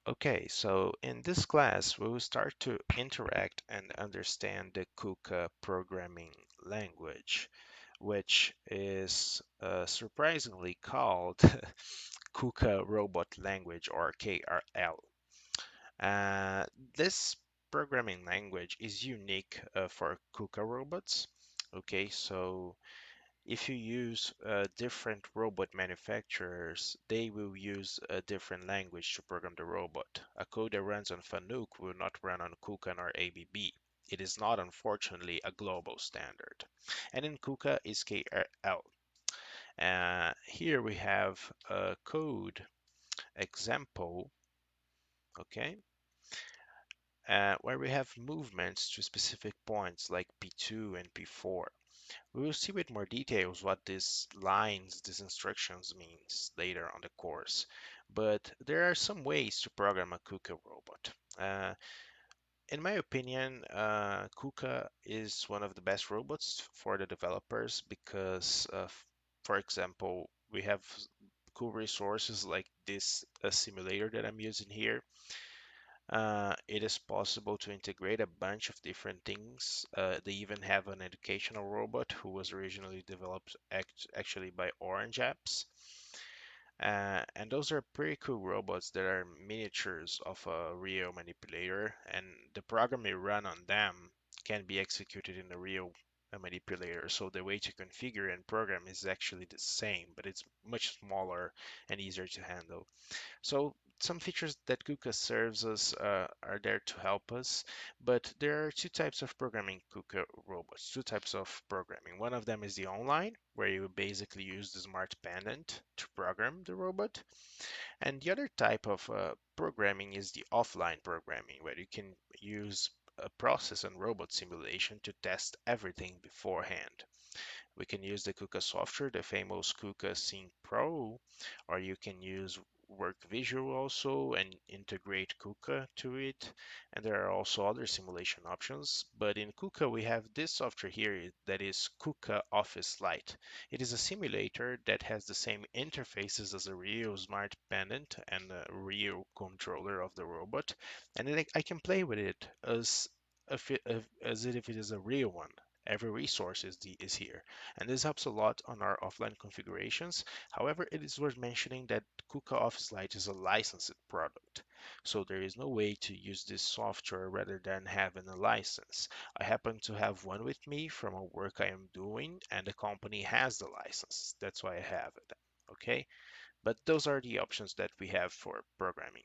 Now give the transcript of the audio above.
Okay, so in this class, we will start to interact and understand the KUKA programming language, which is surprisingly called KUKA Robot Language or KRL. Uh, this programming language is unique for KUKA robots. Okay, so if you use different robot manufacturers, they will use a different language to program the robot. A code that runs on Fanuc will not run on Kukan or ABB. It is not, unfortunately, a global standard. And in KUKA is KRL. Here we have a code example, okay, where we have movements to specific points like P2 and P4. We will see with more details what these lines, these instructions means later on the course, but there are some ways to program a KUKA robot. In my opinion, KUKA is one of the best robots for the developers because, for example, we have cool resources like this simulator that I'm using here. It is possible to integrate a bunch of different things. They even have an educational robot who was originally developed actually by Orange Apps. And those are pretty cool robots that are miniatures of a real manipulator, and the program you run on them can be executed in a real manipulator. So the way to configure and program is actually the same, but it's much smaller and easier to handle. So some features that KUKA serves us are there to help us, but there are two types of programming KUKA robots, two types of programming. One of them is the online, where you basically use the smart pendant to program the robot. And the other type of programming is the offline programming, where you can use a process and robot simulation to test everything beforehand. We can use the KUKA software, the famous KUKA Sync Pro, or you can use Work Visual also and integrate KUKA to it. And there are also other simulation options. But in KUKA, we have this software here that is KUKA Office Lite. It is a simulator that has the same interfaces as a real smart pendant and a real controller of the robot. And then I can play with it as if it is a real one. Every resource is here. And this helps a lot on our offline configurations. However, it is worth mentioning that KUKA Office Lite is a licensed product. So there is no way to use this software rather than having a license. I happen to have one with me from a work I am doing, and the company has the license. That's why I have it. Okay? But those are the options that we have for programming.